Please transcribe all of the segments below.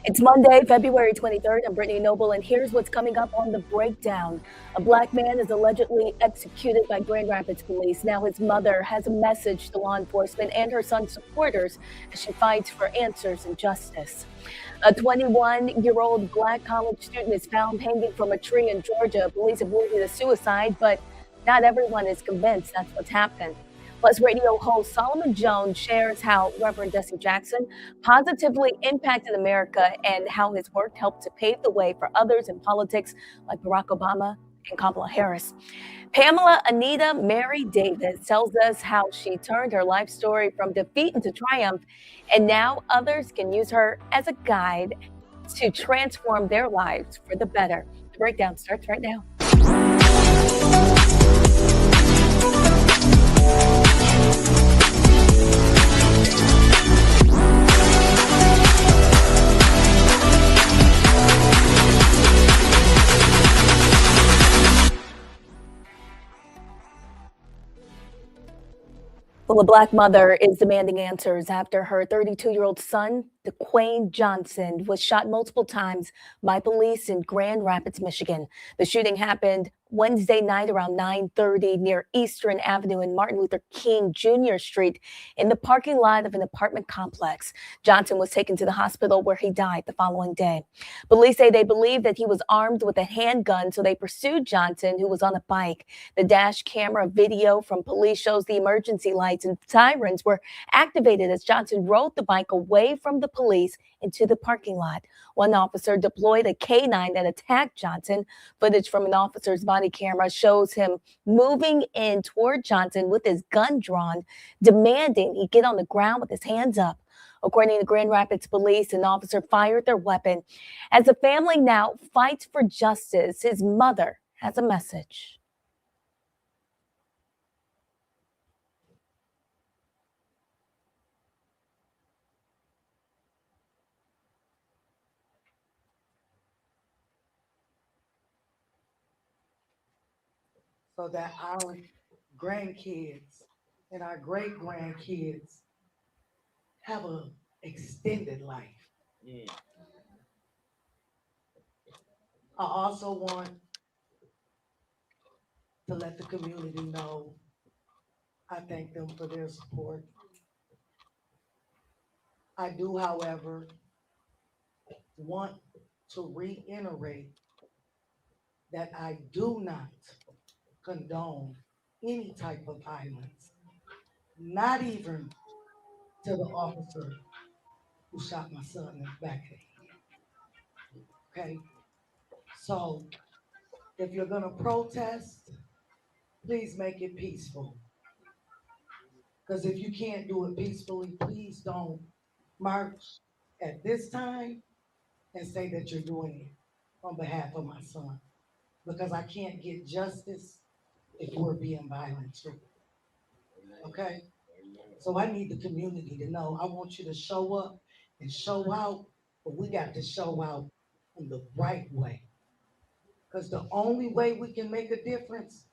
It's Monday, February 23rd. I'm Brittany Noble, and here's what's coming up on the breakdown. A black man is allegedly executed by Grand Rapids police. Now his mother has a message to law enforcement and her son's supporters as she fights for answers and justice. A 21-year-old black college student is found hanging from a tree in Georgia. Police have ruled it a suicide, but not everyone is convinced that's what's happened. Plus, radio host Solomon Jones shares how Reverend Jesse Jackson positively impacted America and how his work helped to pave the way for others in politics like Barack Obama and Kamala Harris. Pamela Anita Mary Davis tells us how she turned her life story from defeat into triumph, and now others can use her as a guide to transform their lives for the better. The breakdown starts right now. Well, a black mother is demanding answers after her 32-year-old son, DeQuayne Johnson, was shot multiple times by police in Grand Rapids, Michigan. The shooting happened Wednesday night around 9:30 near Eastern Avenue and Martin Luther King Jr. Street in the parking lot of an apartment complex. Johnson was taken to the hospital where he died the following day. Police say they believe that he was armed with a handgun, so they pursued Johnson, who was on a bike. The dash camera video from police shows the emergency lights and sirens were activated as Johnson rode the bike away from the police into the parking lot. One officer deployed a K9 that attacked Johnson. Footage from an officer's body camera shows him moving in toward Johnson with his gun drawn, demanding he get on the ground with his hands up. According to Grand Rapids police, an officer fired their weapon. As the family now fights for justice, his mother has a message. So that our grandkids and our great grandkids have an extended life. I also want to let the community know I thank them for their support. I do, however, want to reiterate that I do not condone any type of violence, not even to the officer who shot my son in the back of the head. Okay? So if you're gonna protest, please make it peaceful. Because if you can't do it peacefully, please don't march at this time and say that you're doing it on behalf of my son. Because I can't get justice if we're being violent too. Okay? So I need the community to know I want you to show up and show out, but we got to show out in the right way. Because the only way we can make a difference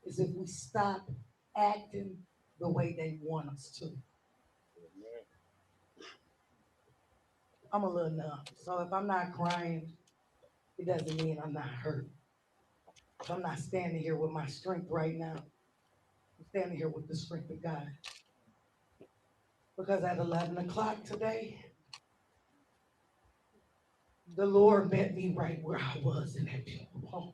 is if we stop acting the way they want us to. I'm a little numb. So if I'm not crying, it doesn't mean I'm not hurt. If I'm not standing here with my strength right now, I'm standing here with the strength of God. Because at 11 o'clock today, the Lord met me right where I was in that beautiful home.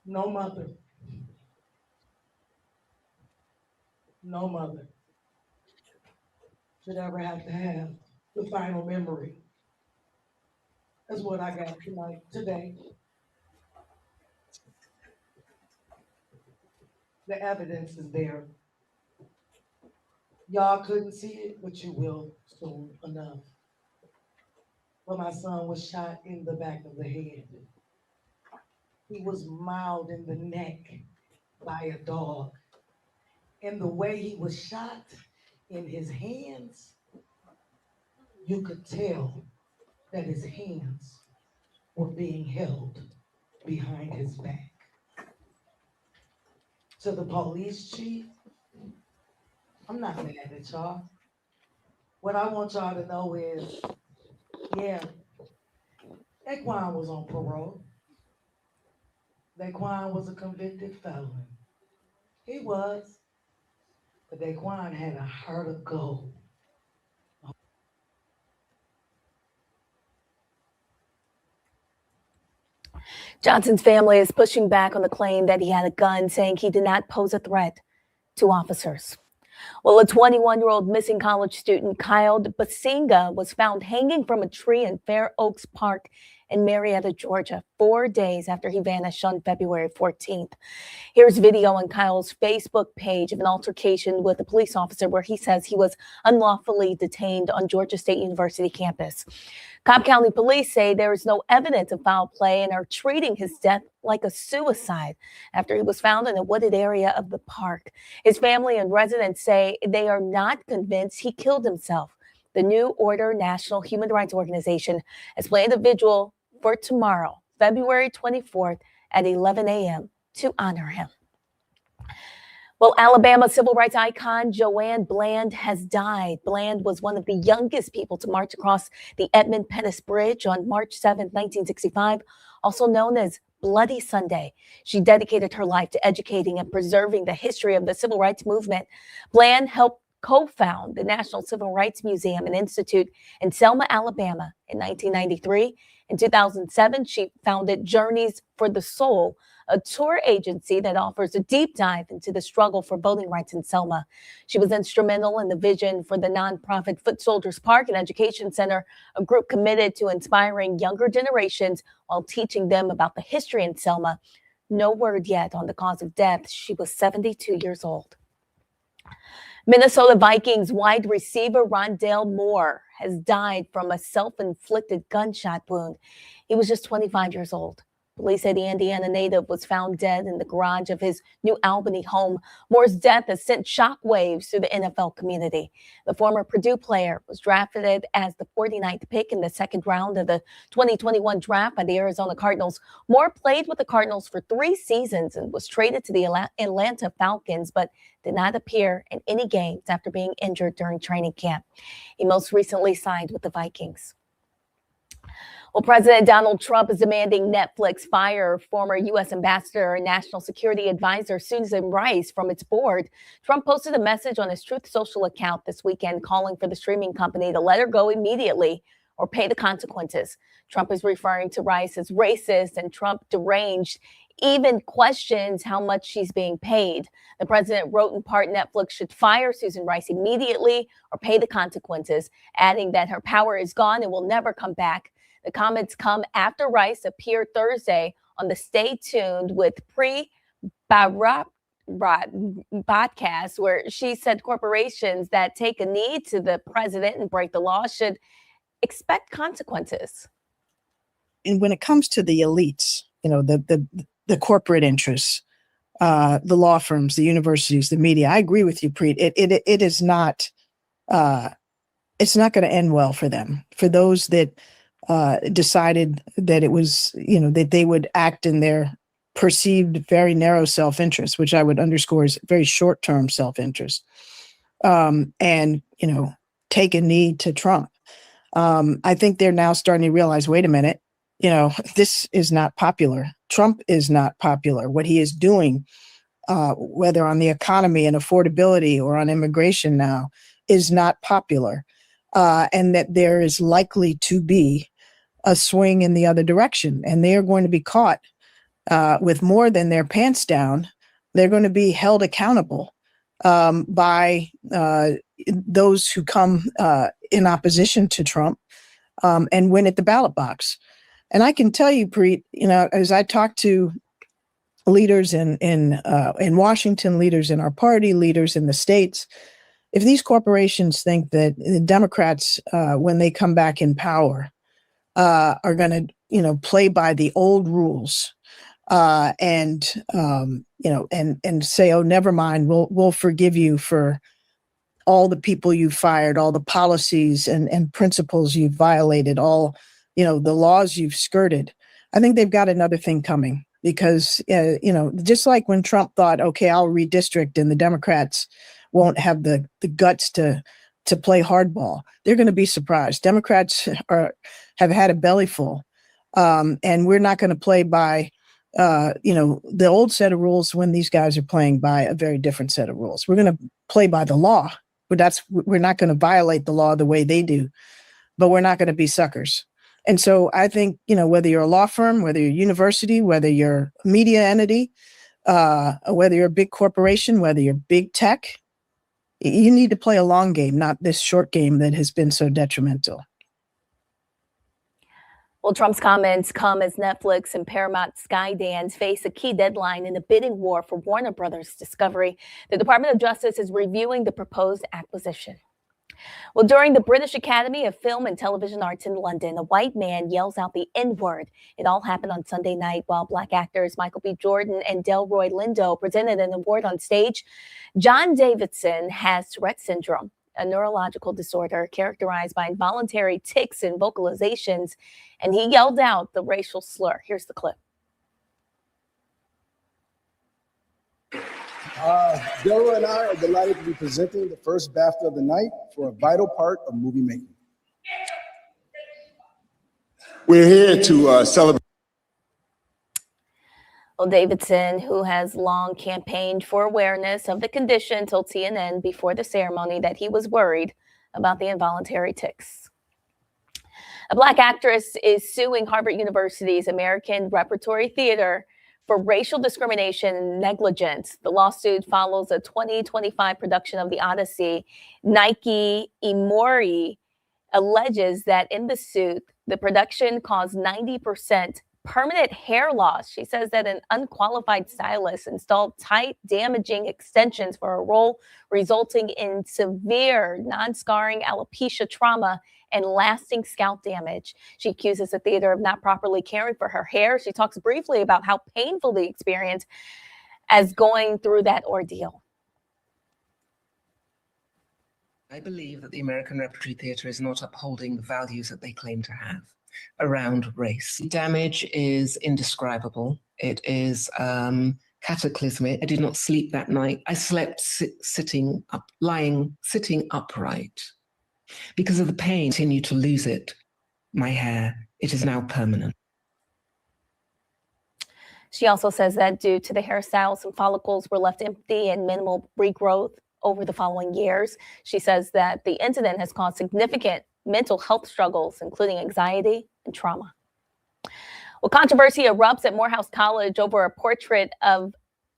No mother, no mother should ever have to have the final memory. That's what I got tonight, today. The evidence is there. Y'all couldn't see it, but you will soon enough. But my son was shot in the back of the head. He was mauled in the neck by a dog. And the way he was shot in his hands, you could tell that his hands were being held behind his back. To the police chief, I'm not mad at y'all. What I want y'all to know is, yeah, Daquan was on parole. Daquan was a convicted felon. He was, but Daquan had a heart of gold. Johnson's family is pushing back on the claim that he had a gun, saying he did not pose a threat to officers. Well, a 21-year-old missing college student, Kyle Basinga, was found hanging from a tree in Fair Oaks Park in Marietta, Georgia, 4 days after he vanished on February 14th. Here's video on Kyle's Facebook page of an altercation with a police officer where he says he was unlawfully detained on Georgia State University campus. Cobb County police say there is no evidence of foul play and are treating his death like a suicide after he was found in a wooded area of the park. His family and residents say they are not convinced he killed himself. The New Order National Human Rights Organization has planned a vigil for tomorrow, February 24th at 11 a.m. to honor him. Well, Alabama civil rights icon Joanne Bland has died. Bland was one of the youngest people to march across the Edmund Pettus Bridge on March 7, 1965, also known as Bloody Sunday. She dedicated her life to educating and preserving the history of the civil rights movement. Bland helped co-found the National Civil Rights Museum and Institute in Selma, Alabama in 1993. In 2007, she founded Journeys for the Soul, a tour agency that offers a deep dive into the struggle for voting rights in Selma. She was instrumental in the vision for the nonprofit Foot Soldiers Park and Education Center, a group committed to inspiring younger generations while teaching them about the history in Selma. No word yet on the cause of death. She was 72 years old. Minnesota Vikings wide receiver Rondale Moore has died from a self-inflicted gunshot wound. He was just 25 years old. Police say the Indiana native was found dead in the garage of his New Albany home. Moore's death has sent shockwaves through the NFL community. The former Purdue player was drafted as the 49th pick in the second round of the 2021 draft by the Arizona Cardinals. Moore played with the Cardinals for 3 seasons and was traded to the Atlanta Falcons, but did not appear in any games after being injured during training camp. He most recently signed with the Vikings. Well, President Donald Trump is demanding Netflix fire former U.S. Ambassador and National Security Advisor Susan Rice from its board. Trump posted a message on his Truth Social account this weekend calling for the streaming company to let her go immediately or pay the consequences. Trump is referring to Rice as racist and Trump deranged, even questions how much she's being paid. The president wrote in part Netflix should fire Susan Rice immediately or pay the consequences, adding that her power is gone and will never come back. The comments come after Rice appeared Thursday on the Stay Tuned with Pre-Bharat podcast, where she said corporations that take a knee to the president and break the law should expect consequences. And when it comes to the elites, you know, the corporate interests, the law firms, the universities, the media, I agree with you, Preet. It is not, it's not going to end well for them. For those that decided that it was, you know, that they would act in their perceived very narrow self-interest, which I would underscore is very short-term self-interest, and, you know, take a knee to Trump. I think they're now starting to realize, wait a minute, you know, this is not popular. Trump is not popular. What he is doing, whether on the economy and affordability or on immigration now, is not popular. And that there is likely to be a swing in the other direction. And they are going to be caught with more than their pants down. They're going to be held accountable by those who come in opposition to Trump and win at the ballot box. And I can tell you, Preet, you know, as I talk to leaders in Washington, leaders in our party, leaders in the states, if these corporations think that the Democrats, when they come back in power, are going to, you know, play by the old rules and you know, and say, oh, never mind, we'll forgive you for all the people you fired, all the policies and principles you've violated, all, you know, the laws you've skirted. I think they've got another thing coming because, you know, just like when Trump thought, okay, I'll redistrict and the Democrats won't have the guts to play hardball. They're going to be surprised. Democrats have had a belly full, and we're not going to play by the old set of rules when these guys are playing by a very different set of rules. We're going to play by the law, but we're not going to violate the law the way they do, but we're not going to be suckers. And so I think, whether you're a law firm, whether you're a university, whether you're a media entity, whether you're a big corporation, whether you're big tech, you need to play a long game, not this short game that has been so detrimental. Well, Trump's comments come as Netflix and Paramount Skydance face a key deadline in the bidding war for Warner Brothers Discovery. The Department of Justice is reviewing the proposed acquisition. Well, during the British Academy of Film and Television Arts in London, a white man yells out the N-word. It all happened on Sunday night while Black actors Michael B. Jordan and Delroy Lindo presented an award on stage. John Davidson has Tourette syndrome, a neurological disorder characterized by involuntary tics and vocalizations, and he yelled out the racial slur. Here's the clip. Delroy and I are delighted to be presenting the first BAFTA of the night for a vital part of movie making. We're here to celebrate. Well, Davidson, who has long campaigned for awareness of the condition, told CNN before the ceremony that he was worried about the involuntary tics. A Black actress is suing Harvard University's American Repertory Theater for racial discrimination and negligence. The lawsuit follows a 2025 production of The Odyssey. Nike Imori alleges that in the suit, the production caused 90% permanent hair loss. She says that an unqualified stylist installed tight, damaging extensions for a role, resulting in severe non-scarring alopecia trauma and lasting scalp damage. She accuses the theater of not properly caring for her hair. She talks briefly about how painful the experience as going through that ordeal. I believe that the American Repertory Theatre is not upholding the values that they claim to have around race. The damage is indescribable. It is cataclysmic. I did not sleep that night. I slept sitting upright. Because of the pain, I continue to lose it. My hair, it is now permanent. She also says that due to the hairstyle, some follicles were left empty and minimal regrowth over the following years. She says that the incident has caused significant mental health struggles, including anxiety and trauma. Well, controversy erupts at Morehouse College over a portrait of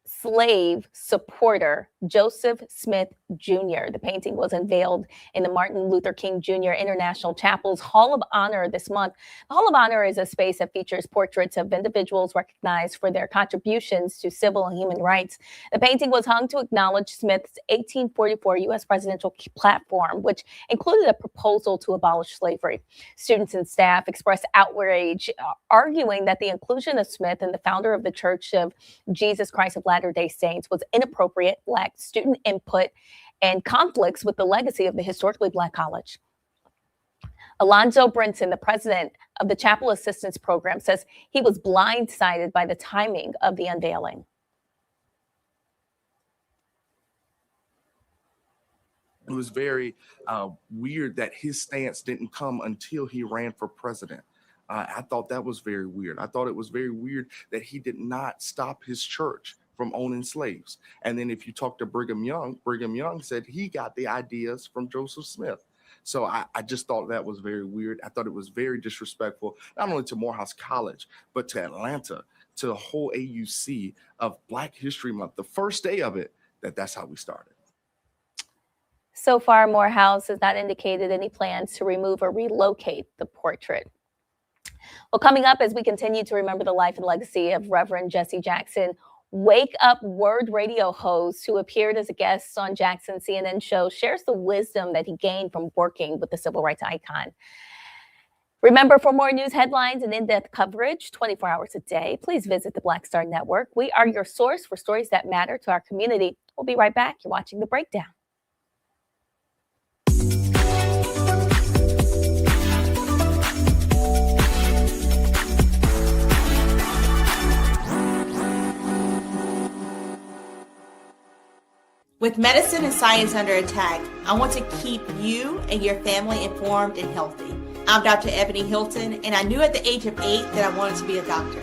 slave supporter Joseph Smith Jr. The painting was unveiled in the Martin Luther King Jr. International Chapel's Hall of Honor this month. The Hall of Honor is a space that features portraits of individuals recognized for their contributions to civil and human rights. The painting was hung to acknowledge Smith's 1844 U.S. presidential platform, which included a proposal to abolish slavery. Students and staff expressed outrage, arguing that the inclusion of Smith and the founder of the Church of Jesus Christ of Latter-day Saints was inappropriate, lacked student input, and conflicts with the legacy of the historically Black college. Alonzo Brinson, the president of the Chapel Assistance Program, says he was blindsided by the timing of the unveiling. It was very weird that his stance didn't come until he ran for president. I thought that was very weird. I thought it was very weird that he did not stop his church from owning slaves. And then if you talk to Brigham Young said he got the ideas from Joseph Smith. So I just thought that was very weird. I thought it was very disrespectful, not only to Morehouse College, but to Atlanta, to the whole AUC of Black History Month, the first day of it, that's how we started. So far, Morehouse has not indicated any plans to remove or relocate the portrait. Well, coming up as we continue to remember the life and legacy of Reverend Jesse Jackson, Wake Up Word radio host who appeared as a guest on Jackson's CNN show shares the wisdom that he gained from working with the civil rights icon. Remember, for more news headlines and in-depth coverage 24 hours a day, please visit the Black Star Network. We are your source for stories that matter to our community. We'll be right back. You're watching The Breakdown. With medicine and science under attack, I want to keep you and your family informed and healthy. I'm Dr. Ebony Hilton, and I knew at the age of 8 that I wanted to be a doctor.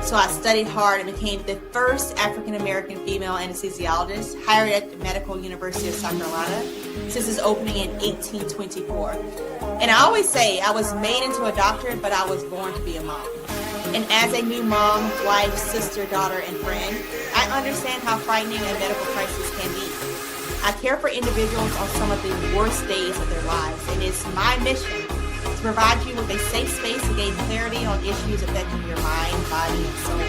So I studied hard and became the first African-American female anesthesiologist hired at the Medical University of South Carolina since its opening in 1824. And I always say I was made into a doctor, but I was born to be a mom. And as a new mom, wife, sister, daughter, and friend, I understand how frightening a medical crisis can be. I care for individuals on some of the worst days of their lives, and it's my mission to provide you with a safe space to gain clarity on issues affecting your mind, body, and soul.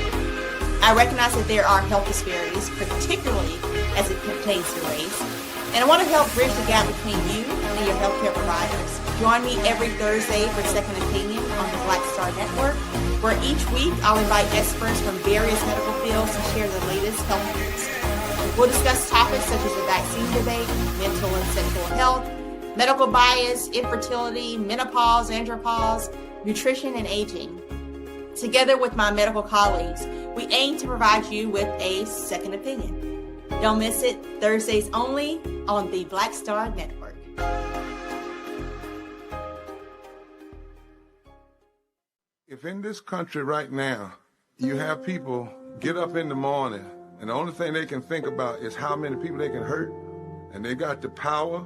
I recognize that there are health disparities, particularly as it pertains to race, and I want to help bridge the gap between you and your healthcare providers. Join me every Thursday for Second Opinion on the Black Star Network, where each week I'll invite experts from various medical fields to share the latest health news. We'll discuss topics such as the vaccine debate, mental and sexual health, medical bias, infertility, menopause, andropause, nutrition, and aging. Together with my medical colleagues, we aim to provide you with a second opinion. Don't miss it, Thursdays only on the Black Star Network. If in this country right now, you have people get up in the morning and the only thing they can think about is how many people they can hurt, and they got the power,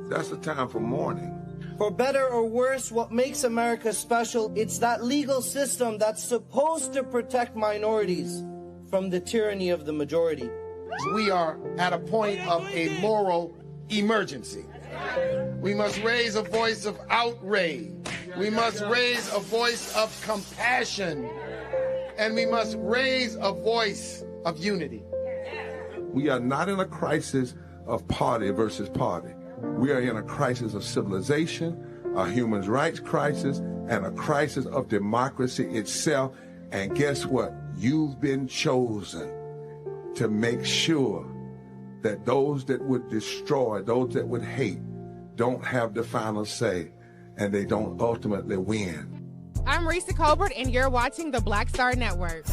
that's the time for mourning. For better or worse, what makes America special, it's that legal system that's supposed to protect minorities from the tyranny of the majority. We are at a point of a moral emergency. We must raise a voice of outrage. We must raise a voice of compassion. And we must raise a voice of unity. We are not in a crisis of party versus party. We are in a crisis of civilization, a human rights crisis, and a crisis of democracy itself. And guess what? You've been chosen to make sure that those that would destroy, those that would hate, don't have the final say, and they don't ultimately win. I'm Risa Colbert, and you're watching the Black Star Network.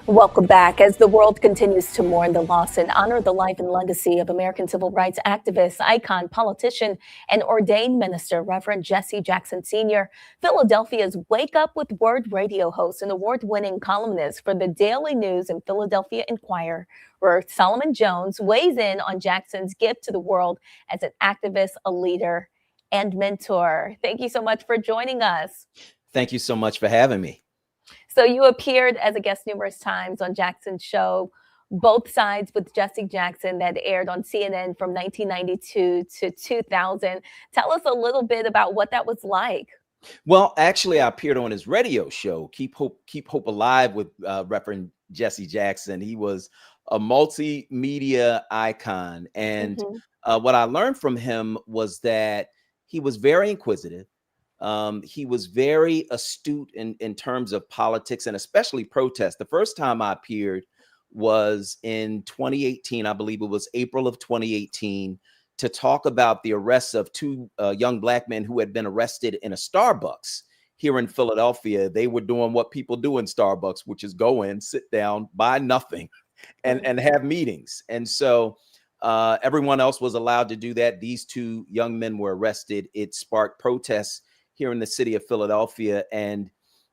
Welcome back. As the world continues to mourn the loss and honor the life and legacy of American civil rights activist, icon, politician, and ordained minister, Reverend Jesse Jackson Sr., Philadelphia's Wake Up with Word radio host and award-winning columnist for the Daily News and Philadelphia Inquirer, Solomon Jones, weighs in on Jackson's gift to the world as an activist, a leader, and mentor. Thank you so much for joining us. Thank you so much for having me. So you appeared as a guest numerous times on Jackson's show, Both Sides with Jesse Jackson, that aired on CNN from 1992 to 2000. Tell us a little bit about what that was like. Well, actually, I appeared on his radio show, Keep Hope Alive, with Reverend Jesse Jackson. He was a multimedia icon. And what I learned from him was that he was very inquisitive. He was very astute in terms of politics and especially protest. The first time I appeared was in 2018. I believe it was April of 2018, to talk about the arrests of two young Black men who had been arrested in a Starbucks here in Philadelphia. They were doing what people do in Starbucks, which is go in, sit down, buy nothing, and have meetings. And so everyone else was allowed to do that. These two young men were arrested. It sparked protests here in the city of Philadelphia. And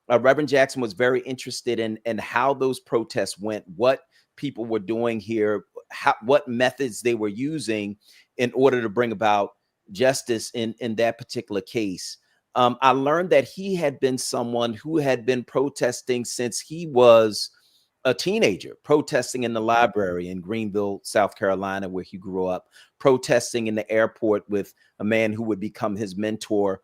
Reverend Jackson was very interested in how those protests went, what people were doing here, what methods they were using in order to bring about justice in that particular case. I learned that he had been someone who had been protesting since he was a teenager, protesting in the library in Greenville, South Carolina, where he grew up, protesting in the airport with a man who would become his mentor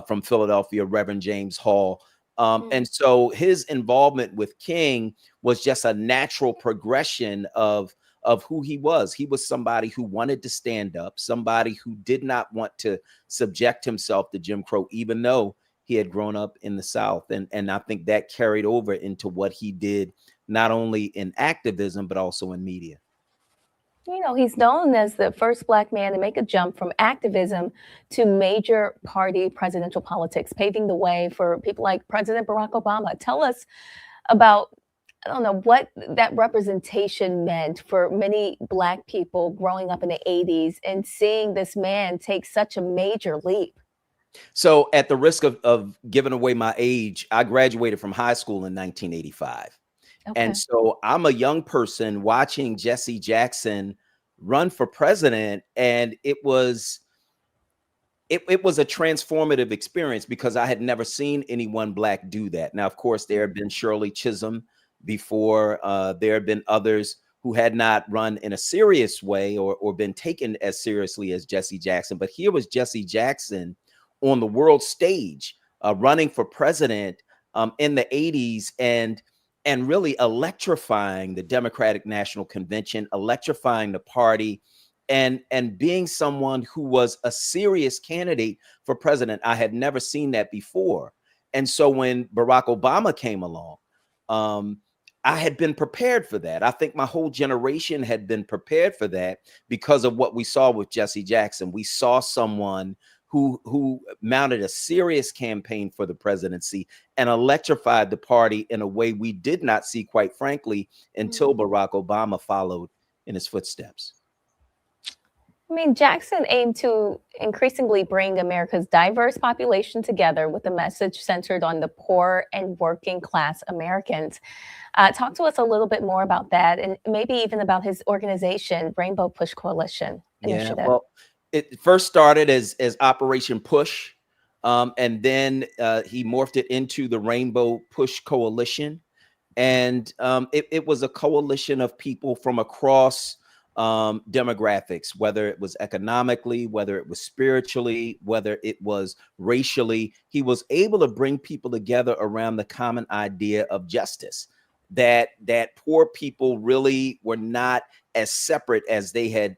from Philadelphia, Reverend James Hall. And so his involvement with King was just a natural progression of who he was. He was somebody who wanted to stand up, somebody who did not want to subject himself to Jim Crow, even though he had grown up in the South. And I think that carried over into what he did, not only in activism, but also in media. You know, he's known as the first Black man to make a jump from activism to major party presidential politics, paving the way for people like President Barack Obama. Tell us about, I don't know, what that representation meant for many Black people growing up in the 80s and seeing this man take such a major leap. So at the risk of giving away my age, I graduated from high school in 1985. Okay. And so I'm a young person watching Jesse Jackson run for president. And it was a transformative experience because I had never seen anyone Black do that. Now, of course, there had been Shirley Chisholm before. There had been others who had not run in a serious way or been taken as seriously as Jesse Jackson. But here was Jesse Jackson on the world stage, running for president in the 80s and really electrifying the Democratic National Convention, electrifying the party, and being someone who was a serious candidate for president. I had never seen that before. And so when Barack Obama came along, I had been prepared for that. I think my whole generation had been prepared for that because of what we saw with Jesse Jackson. We saw someone who mounted a serious campaign for the presidency and electrified the party in a way we did not see, quite frankly, until Barack Obama followed in his footsteps. I mean, Jackson aimed to increasingly bring America's diverse population together with a message centered on the poor and working class Americans. Talk to us a little bit more about that and maybe even about his organization, Rainbow Push Coalition Initiative. Yeah, well, it first started as Operation Push, and then he morphed it into the Rainbow Push Coalition. And it was a coalition of people from across demographics, whether it was economically, whether it was spiritually, whether it was racially. He was able to bring people together around the common idea of justice, that poor people really were not as separate as they had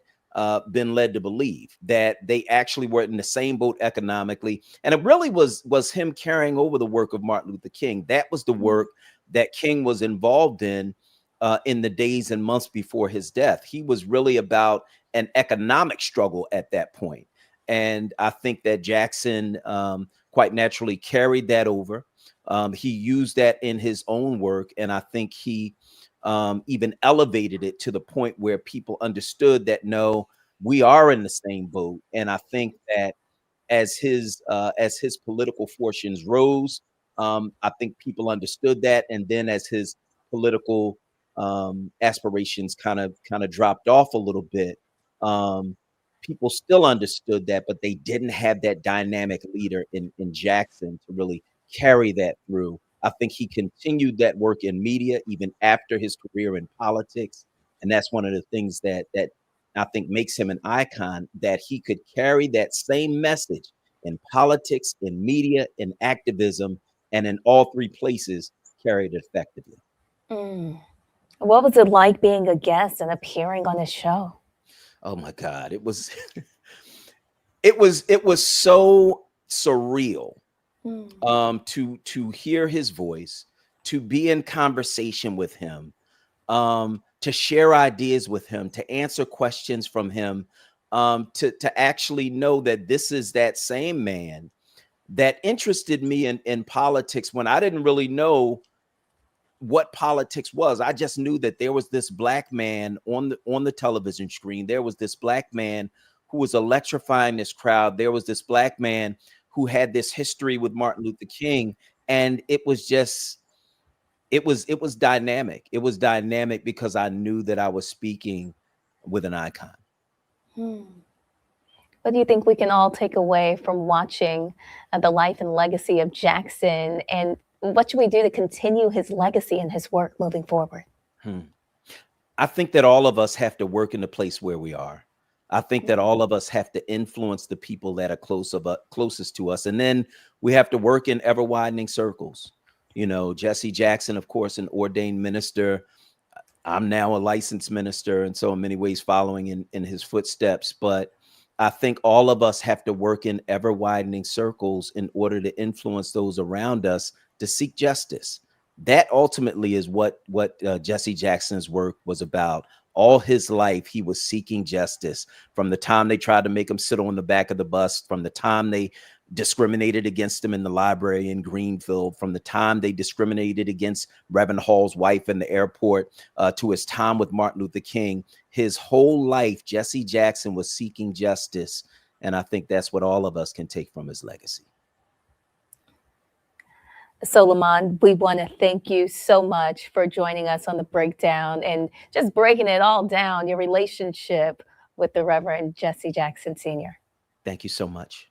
been led to believe, that they actually were in the same boat economically. And it really was him carrying over the work of Martin Luther King. That was the work that King was involved in the days and months before his death. He was really about an economic struggle at that point. And I think that Jackson quite naturally carried that over. He used that in his own work. And I think he even elevated it to the point where people understood that, no, we are in the same boat. And I think that as his political fortunes rose, I think people understood that. And then as his political aspirations kind of dropped off a little bit, people still understood that, but they didn't have that dynamic leader in Jackson to really carry that through. I think he continued that work in media even after his career in politics. And that's one of the things that I think makes him an icon, that he could carry that same message in politics, in media, in activism, and in all three places carried it effectively. What was it like being a guest and appearing on his show? Oh my God, it was it was so surreal. To hear his voice, to be in conversation with him, to share ideas with him, to answer questions from him, to actually know that this is that same man that interested me in politics when I didn't really know what politics was. I just knew that there was this Black man on the television screen. There was this Black man who was electrifying this crowd. There was this Black man who had this history with Martin Luther King. And it was dynamic. It was dynamic because I knew that I was speaking with an icon. What do you think we can all take away from watching the life and legacy of Jackson, and what should we do to continue his legacy and his work moving forward? I think that all of us have to work in the place where we are. I think that all of us have to influence the people that are closest to us. And then we have to work in ever widening circles. You know, Jesse Jackson, of course, an ordained minister. I'm now a licensed minister, and so in many ways following in his footsteps. But I think all of us have to work in ever widening circles in order to influence those around us to seek justice. That ultimately is what Jesse Jackson's work was about. All his life, he was seeking justice. From the time they tried to make him sit on the back of the bus, from the time they discriminated against him in the library in Greenfield, from the time they discriminated against Reverend Hall's wife in the airport, to his time with Martin Luther King, his whole life, Jesse Jackson was seeking justice. And I think that's what all of us can take from his legacy. So, Lamont, we want to thank you so much for joining us on the breakdown and just breaking it all down, your relationship with the Reverend Jesse Jackson Sr. Thank you so much.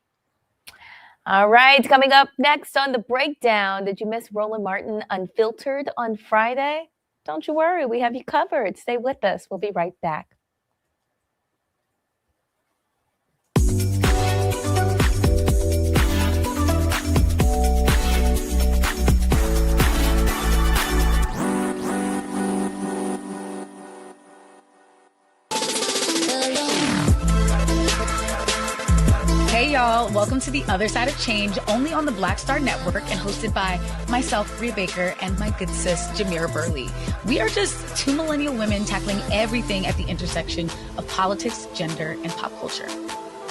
All right, coming up next on the breakdown, did you miss Roland Martin Unfiltered on Friday? Don't you worry, we have you covered. Stay with us. We'll be right back. Hey y'all, welcome to The Other Side of Change, only on the Black Star Network and hosted by myself, Rhea Baker, and my good sis, Jamira Burley. We are just two millennial women tackling everything at the intersection of politics, gender, and pop culture.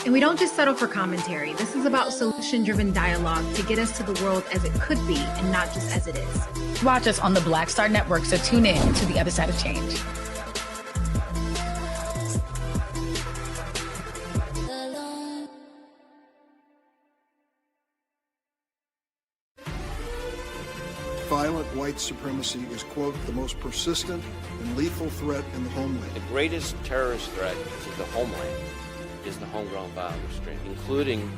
And we don't just settle for commentary. This is about solution-driven dialogue to get us to the world as it could be and not just as it is. Watch us on the Black Star Network, so tune in to The Other Side of Change. Violent white supremacy is, quote, the most persistent and lethal threat in the homeland. The greatest terrorist threat to the homeland is the homegrown violence stream, including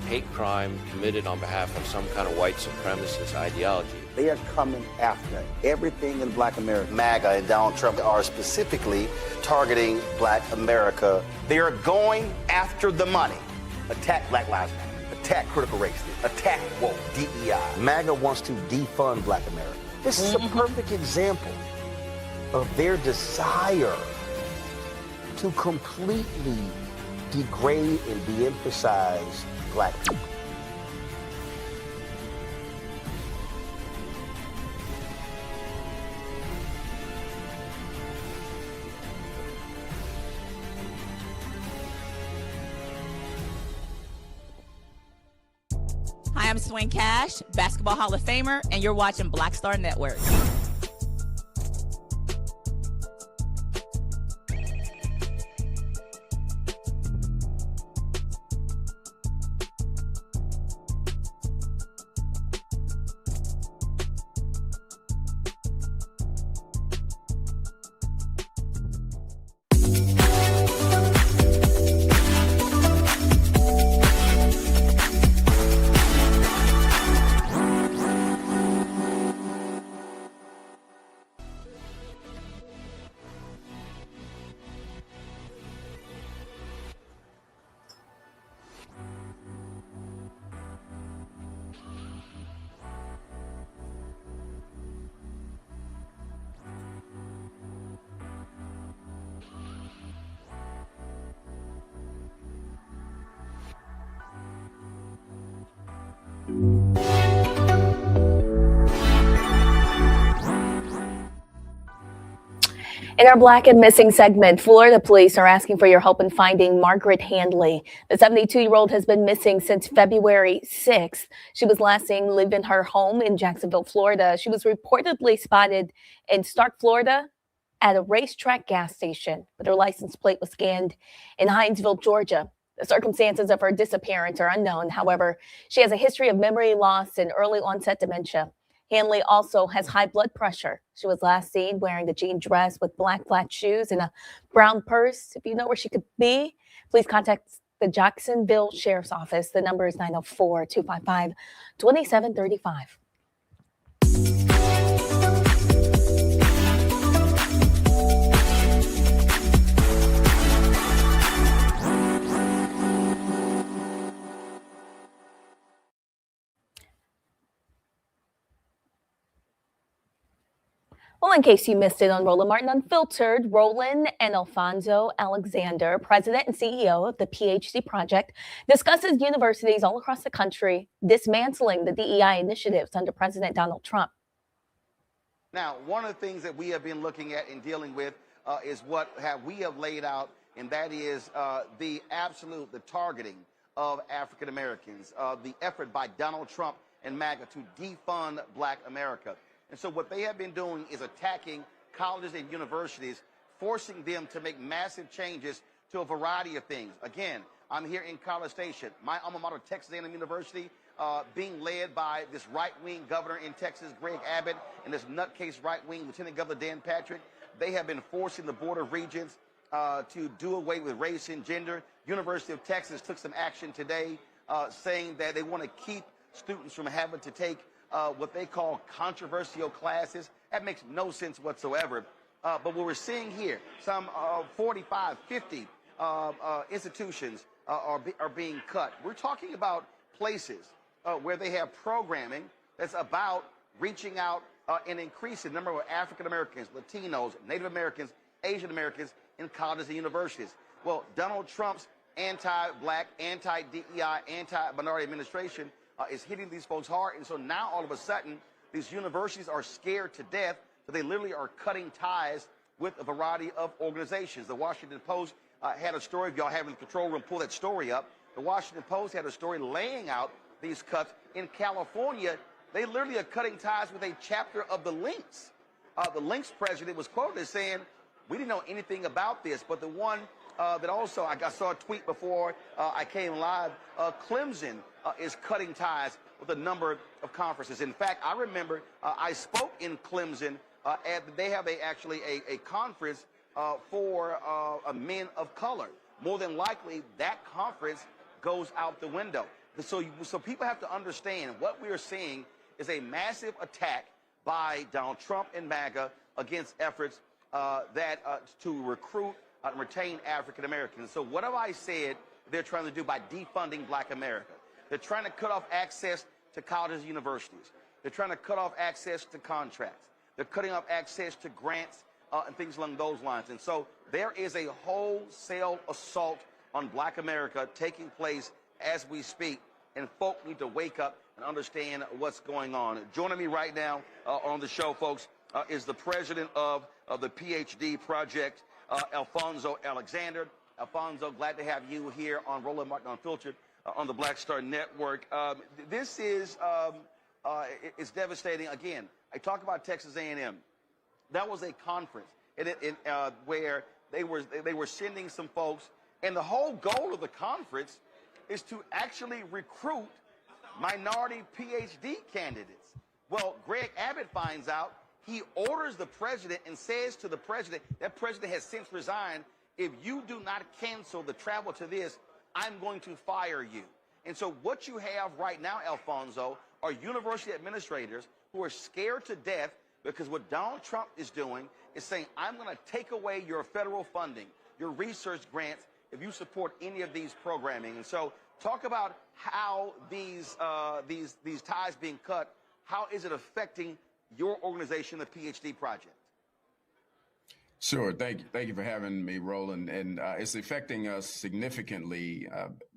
hate crime committed on behalf of some kind of white supremacist ideology. They are coming after everything in Black America. MAGA and Donald Trump are specifically targeting Black America. They are going after the money. Attack Black Lives Matter. Attack critical race theory, attack woke, DEI. MAGA wants to defund Black America. This is a perfect example of their desire to completely degrade and de-emphasize Black people. Hi, I'm Swing Cash, Basketball Hall of Famer, and you're watching Black Star Network. In our Black and Missing segment, Florida police are asking for your help in finding Margaret Handley. The 72-year-old has been missing since February 6th. She was last seen leaving her home in Jacksonville, Florida. She was reportedly spotted in Stark, Florida at a racetrack gas station, but her license plate was scanned in Hinesville, Georgia. The circumstances of her disappearance are unknown. However, she has a history of memory loss and early onset dementia. Hanley also has high blood pressure. She was last seen wearing a jean dress with black flat shoes and a brown purse. If you know where she could be, please contact the Jacksonville Sheriff's Office. The number is 904-255-2735. Well, in case you missed it on Roland Martin Unfiltered, Roland and Alfonso Alexander, president and CEO of the PhD Project, discusses universities all across the country dismantling the DEI initiatives under President Donald Trump. Now, one of the things that we have been looking at and dealing with is what we have laid out, and that is the targeting of African Americans, the effort by Donald Trump and MAGA to defund Black America. And so what they have been doing is attacking colleges and universities, forcing them to make massive changes to a variety of things. Again, I'm here in College Station, my alma mater, Texas A&M University, being led by this right-wing governor in Texas, Greg Abbott, and this nutcase right-wing Lieutenant Governor Dan Patrick. They have been forcing the Board of Regents to do away with race and gender. University of Texas took some action today saying that they want to keep students from having to take what they call controversial classes. That makes no sense whatsoever. But what we're seeing here, some 45, 50 institutions are being cut. We're talking about places where they have programming that's about reaching out and increasing the number of African Americans, Latinos, Native Americans, Asian Americans in colleges and universities. Well, Donald Trump's anti-Black, anti-DEI, anti-minority administration is hitting these folks hard. And so now all of a sudden, these universities are scared to death, so they literally are cutting ties with a variety of organizations. The Washington Post had a story. If y'all have in the control room, pull that story up. The Washington Post had a story laying out these cuts. In California, they literally are cutting ties with a chapter of the Lynx. The Lynx president was quoted as saying, we didn't know anything about this, but the one that also, I saw a tweet before I came live, Clemson is cutting ties with a number of conferences. In fact, I remember I spoke in Clemson, they have actually a conference for men of color. More than likely, that conference goes out the window. So people have to understand what we are seeing is a massive attack by Donald Trump and MAGA against efforts to recruit and retain African Americans. So what have I said they're trying to do by defunding Black America? They're trying to cut off access to colleges and universities. They're trying to cut off access to contracts. They're cutting off access to grants and things along those lines. And so there is a wholesale assault on Black America taking place as we speak, and folk need to wake up and understand what's going on. Joining me right now on the show, folks, is the president of the PhD Project, Alfonso Alexander. Alfonso, glad to have you here on Roland Martin Unfiltered on the Black Star Network. This is it's devastating. Again, I talk about Texas A&M. That was a conference where they were sending some folks, and the whole goal of the conference is to actually recruit minority PhD candidates. Well, Greg Abbott finds out. He orders the president and says to the president, that president has since resigned, if you do not cancel the travel to this, I'm going to fire you. And so what you have right now, Alfonso, are university administrators who are scared to death because what Donald Trump is doing is saying, I'm going to take away your federal funding, your research grants, if you support any of these programming. And so talk about how these ties being cut, how is it affecting your organization, the PhD Project? Sure. Thank you for having me, Roland. And it's affecting us significantly.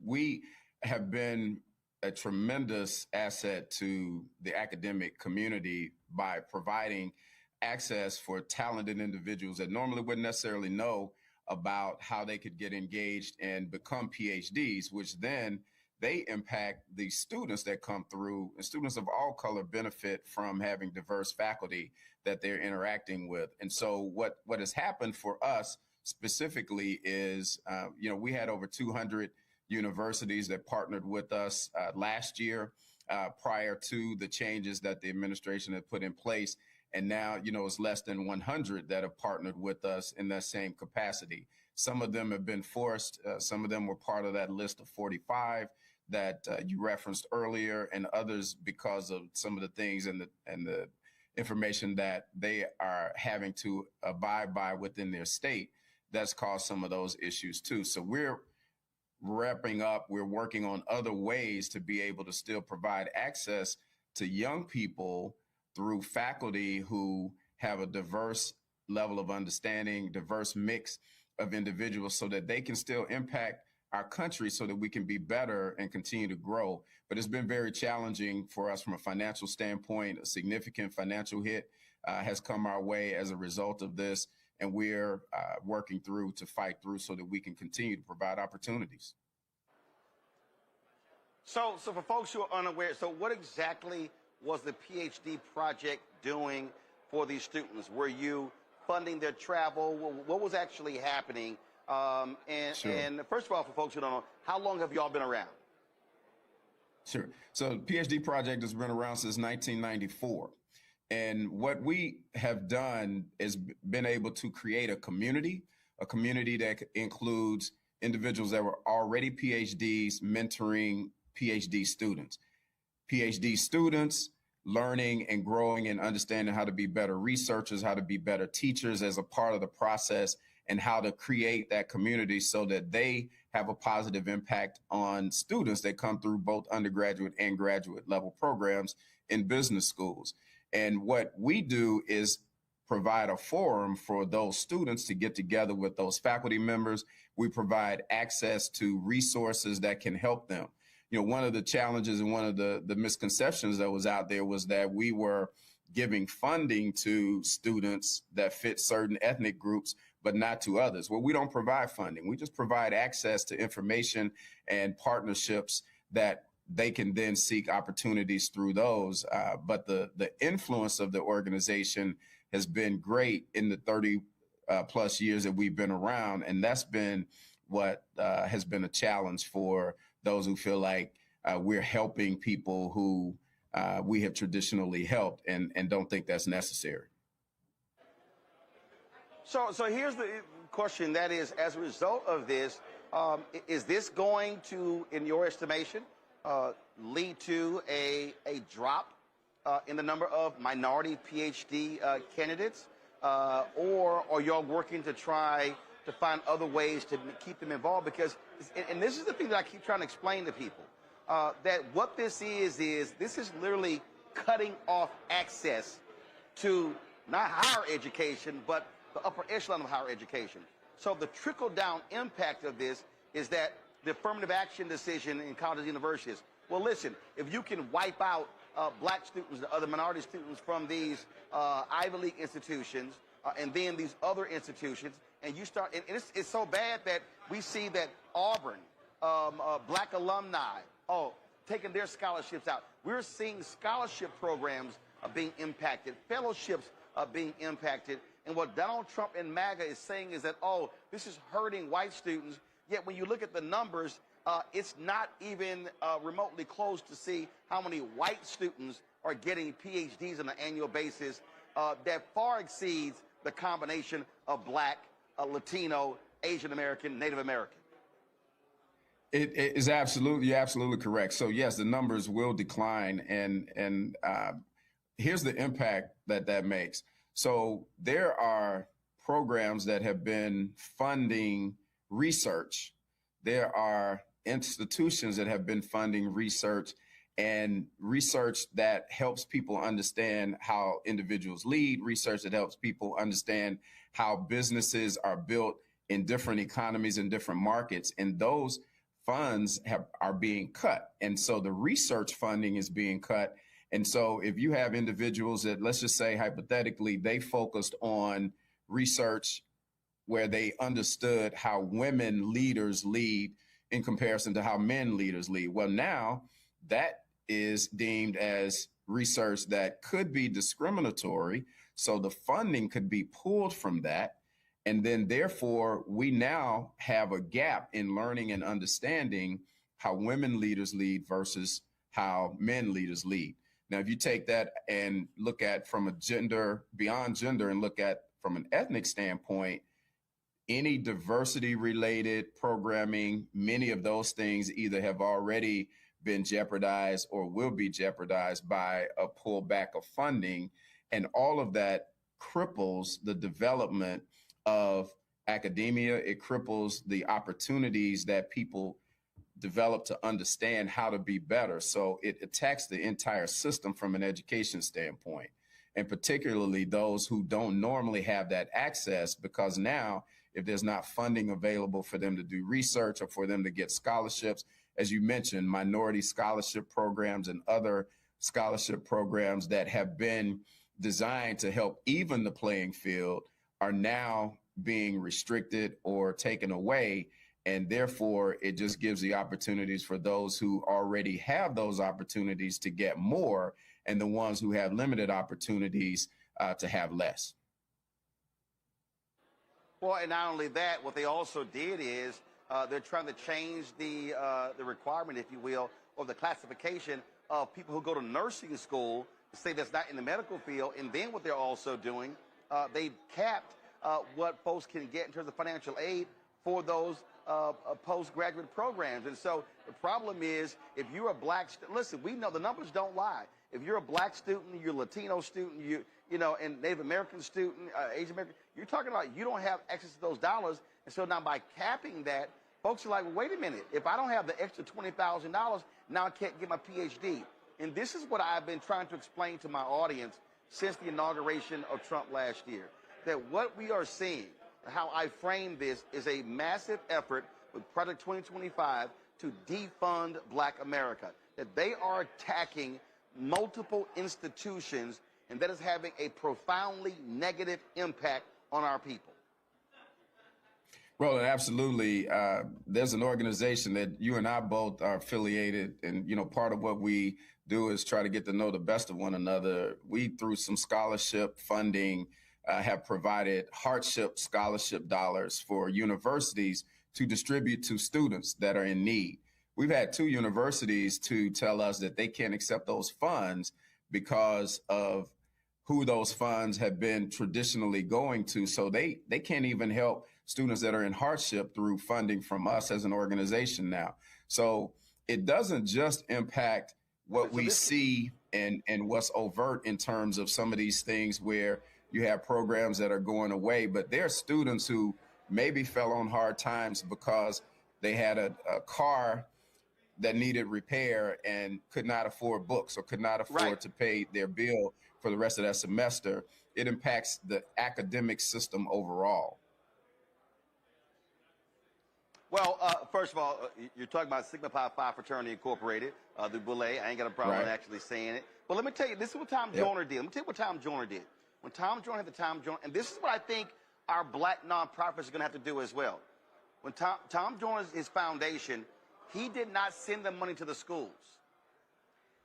We have been a tremendous asset to the academic community by providing access for talented individuals that normally wouldn't necessarily know about how they could get engaged and become PhDs, which then they impact the students that come through, and students of all color benefit from having diverse faculty that they're interacting with. And so what has happened for us specifically is, we had over 200 universities that partnered with us last year prior to the changes that the administration had put in place. And now, it's less than 100 that have partnered with us in that same capacity. Some of them have been forced. Some of them were part of that list of 45 that you referenced earlier, and others because of some of the things and the information that they are having to abide by within their state. That's caused some of those issues too. So we're wrapping up. We're working on other ways to be able to still provide access to young people through faculty who have a diverse level of understanding, diverse mix of individuals, so that they can still impact our country so that we can be better and continue to grow. But it's been very challenging for us from a financial standpoint. A significant financial hit has come our way as a result of this. And we're working to fight through so that we can continue to provide opportunities. So for folks who are unaware, so what exactly was the PhD project doing for these students? Were you funding their travel? What was actually happening? Sure. And first of all, for folks who don't know, how long have y'all been around? Sure. So the PhD project has been around since 1994. And what we have done is been able to create a community that includes individuals that were already PhDs mentoring PhD students. PhD students learning and growing and understanding how to be better researchers, how to be better teachers as a part of the process, and how to create that community so that they have a positive impact on students that come through both undergraduate and graduate level programs in business schools. And what we do is provide a forum for those students to get together with those faculty members. We provide access to resources that can help them. One of the challenges and one of the misconceptions that was out there was that we were giving funding to students that fit certain ethnic groups, but not to others. Well, we don't provide funding. We just provide access to information and partnerships that they can then seek opportunities through those. But the influence of the organization has been great in the 30 plus years that we've been around. And that's been what has been a challenge for those who feel like we're helping people who we have traditionally helped and don't think that's necessary. So here's the question, that is, as a result of this, is this going to, in your estimation, lead to a drop in the number of minority PhD candidates? Or are y'all working to try to find other ways to keep them involved? Because, and this is the thing that I keep trying to explain to people, that what this is this is literally cutting off access to not higher education, but the upper echelon of higher education. So the trickle-down impact of this is that the affirmative action decision in colleges and universities, well, listen, if you can wipe out black students and other minority students from these Ivy League institutions and then these other institutions, and you start, and it's so bad that we see that Auburn, black alumni, taking their scholarships out. We're seeing scholarship programs being impacted, fellowships being impacted. And what Donald Trump and MAGA is saying is that, this is hurting white students. Yet when you look at the numbers, it's not even remotely close to see how many white students are getting PhDs on an annual basis. That far exceeds the combination of black, Latino, Asian American, Native American. It is you're absolutely correct. So yes, the numbers will decline, and here's the impact that makes. So there are programs that have been funding research. There are institutions that have been funding research, and research that helps people understand how individuals lead, research that helps people understand how businesses are built in different economies and different markets. And those funds are being cut. And so the research funding is being cut. And so if you have individuals that, let's just say hypothetically, they focused on research where they understood how women leaders lead in comparison to how men leaders lead. Well, now that is deemed as research that could be discriminatory. So the funding could be pulled from that. And then therefore, we now have a gap in learning and understanding how women leaders lead versus how men leaders lead. Now, if you take that and look at from a gender, beyond gender, and look at from an ethnic standpoint, any diversity related programming, many of those things either have already been jeopardized or will be jeopardized by a pullback of funding. And all of that cripples the development of academia. It cripples the opportunities that people develop to understand how to be better. So it attacks the entire system from an education standpoint, and particularly those who don't normally have that access, because now if there's not funding available for them to do research or for them to get scholarships, as you mentioned, minority scholarship programs and other scholarship programs that have been designed to help even the playing field are now being restricted or taken away. And therefore, it just gives the opportunities for those who already have those opportunities to get more, and the ones who have limited opportunities to have less. Well, and not only that, what they also did is they're trying to change the requirement, if you will, or the classification of people who go to nursing school to say that's not in the medical field. And then what they're also doing, they capped what folks can get in terms of financial aid for those postgraduate programs. And so the problem is, if you're a black student, listen, we know the numbers don't lie. If you're a black student, you're a Latino student, you know, and Native American student, Asian American, you're talking about you don't have access to those dollars. And so now by capping that, folks are like, well, wait a minute, if I don't have the extra $20,000, now I can't get my PhD. And this is what I've been trying to explain to my audience since the inauguration of Trump last year, that what we are seeing, how I frame this, is a massive effort with Project 2025 to defund Black America, that they are attacking multiple institutions, and that is having a profoundly negative impact on our people. Well, absolutely. There's an organization that you and I both are affiliated, and you know, part of what we do is try to get to know the best of one another. We, through some scholarship funding, have provided hardship scholarship dollars for universities to distribute to students that are in need. We've had 2 universities to tell us that they can't accept those funds because of who those funds have been traditionally going to. So they can't even help students that are in hardship through funding from us as an organization now. So it doesn't just impact what we see and what's overt in terms of some of these things where you have programs that are going away, but there are students who maybe fell on hard times because they had a car that needed repair and could not afford books or could not afford to pay their bill for the rest of that semester. It impacts the academic system overall. Well, first of all, you're talking about Sigma Pi Phi Fraternity Incorporated, the Boule. I ain't got a problem with actually saying it. But let me tell you, this is what Tom Joyner did. Let me tell you what Tom Joyner did. When Tom Joyner had the Tom Joyner, and this is what I think our black nonprofits are going to have to do as well. When Tom Joyner's his foundation, he did not send the money to the schools.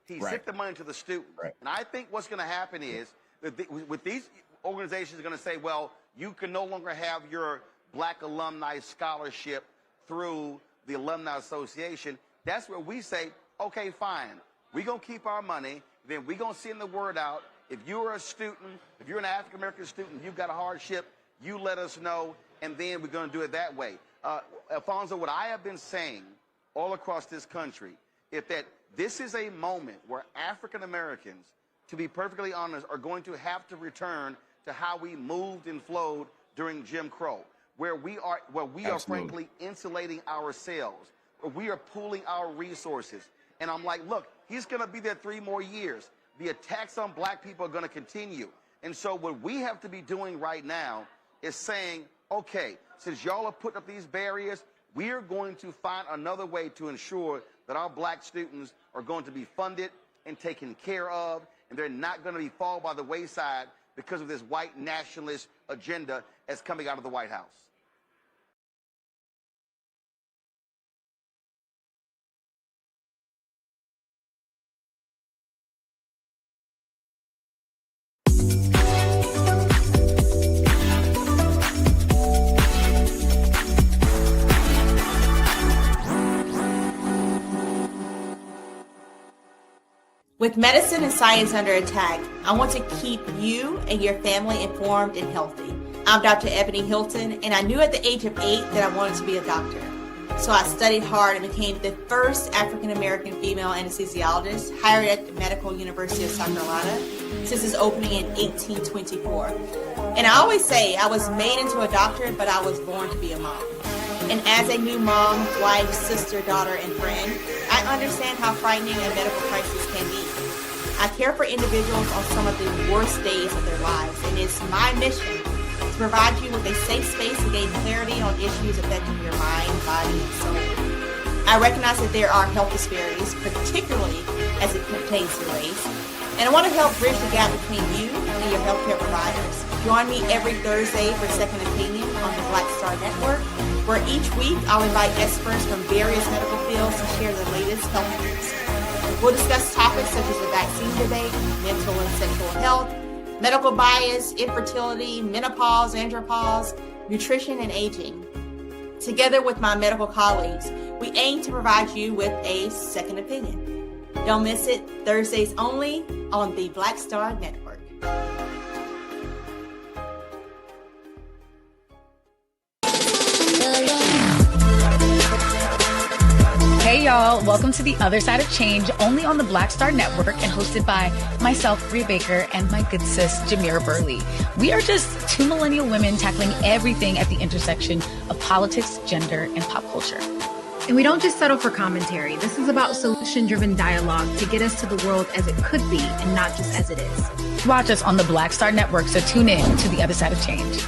He sent the money to the students. And I think what's going to happen is, that with these organizations are going to say, well, you can no longer have your black alumni scholarship through the Alumni Association. That's where we say, okay, fine. We're going to keep our money. Then we're going to send the word out. If you're a student, if you're an African-American student, you've got a hardship, you let us know, and then we're going to do it that way. Alfonso, what I have been saying all across this country is that this is a moment where African-Americans, to be perfectly honest, are going to have to return to how we moved and flowed during Jim Crow, where we are frankly insulating ourselves, where we are pooling our resources. And I'm like, look, he's going to be there 3 more years. The attacks on black people are going to continue. And so what we have to be doing right now is saying, okay, since y'all are putting up these barriers, we are going to find another way to ensure that our black students are going to be funded and taken care of, and they're not going to be fall by the wayside because of this white nationalist agenda that's coming out of the White House. With medicine and science under attack, I want to keep you and your family informed and healthy. I'm Dr. Ebony Hilton, and I knew at the age of 8 that I wanted to be a doctor. So I studied hard and became the first African-American female anesthesiologist hired at the Medical University of South Carolina since its opening in 1824. And I always say I was made into a doctor, but I was born to be a mom. And as a new mom, wife, sister, daughter, and friend, I understand how frightening a medical crisis can be. I care for individuals on some of the worst days of their lives, and it's my mission to provide you with a safe space to gain clarity on issues affecting your mind, body, and soul. I recognize that there are health disparities, particularly as it pertains to race, and I want to help bridge the gap between you and your healthcare providers. Join me every Thursday for Second Opinion on the Black Star Network, where each week I'll invite experts from various medical fields to share the latest health news. We'll discuss topics such as the vaccine debate, mental and sexual health, medical bias, infertility, menopause, andropause, nutrition, and aging. Together with my medical colleagues, we aim to provide you with a second opinion. Don't miss it, Thursdays only on the Black Star Network. Hey y'all, welcome to The Other Side of Change, only on the Black Star Network and hosted by myself, Rhea Baker, and my good sis, Jamira Burley. We are just two millennial women tackling everything at the intersection of politics, gender, and pop culture. And we don't just settle for commentary. This is about solution-driven dialogue to get us to the world as it could be and not just as it is. Watch us on the Black Star Network, so tune in to The Other Side of Change.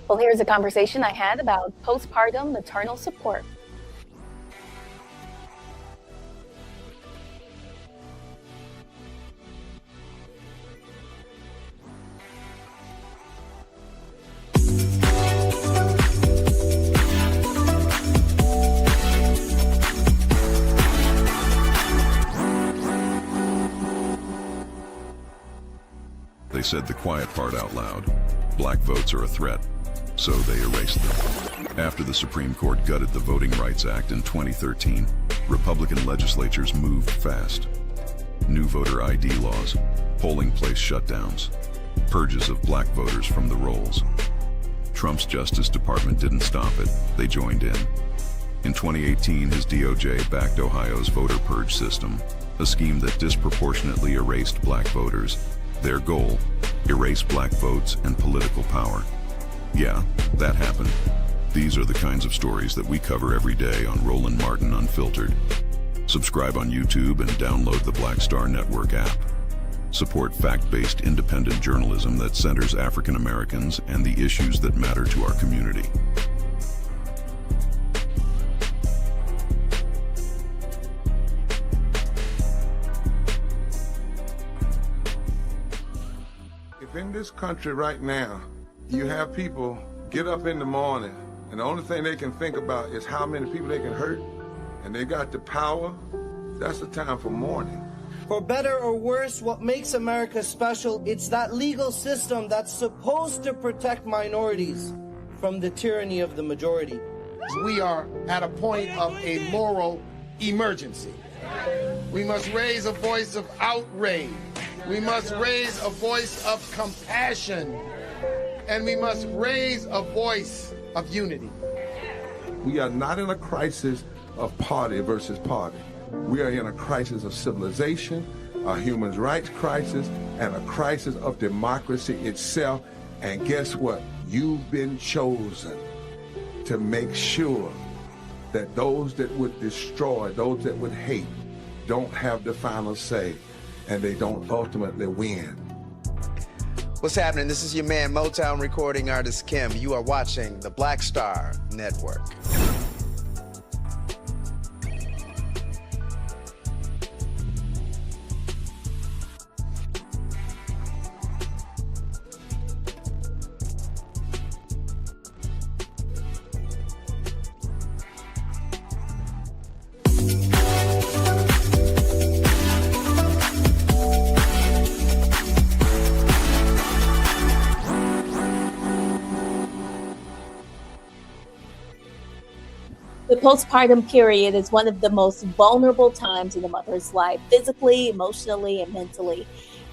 Well, here's a conversation I had about postpartum maternal support. They said the quiet part out loud. Black votes are a threat, so they erased them. After the Supreme Court gutted the Voting Rights Act in 2013, Republican legislatures moved fast. New voter ID laws, polling place shutdowns, purges of black voters from the rolls. Trump's Justice Department didn't stop it, they joined in. In 2018, his DOJ backed Ohio's voter purge system, a scheme that disproportionately erased black voters. Their goal, erase black votes and political power. Yeah, that happened. These are the kinds of stories that we cover every day on Roland Martin Unfiltered. Subscribe on YouTube and download the Black Star Network app. Support fact-based independent journalism that centers African Americans and the issues that matter to our community. If in this country right now, you have people get up in the morning and the only thing they can think about is how many people they can hurt, and they got the power, that's the time for mourning. For better or worse, what makes America special, it's that legal system that's supposed to protect minorities from the tyranny of the majority. We are at a point of a moral emergency. We must raise a voice of outrage. We must raise a voice of compassion. And we must raise a voice of unity. We are not in a crisis of party versus party. We are in a crisis of civilization, a human rights crisis, and a crisis of democracy itself. And guess what? You've been chosen to make sure that those that would destroy, those that would hate, don't have the final say, and they don't ultimately win. What's happening? This is your man, Motown recording artist Kim. You are watching the Black Star Network. The postpartum period is one of the most vulnerable times in a mother's life, physically, emotionally, and mentally.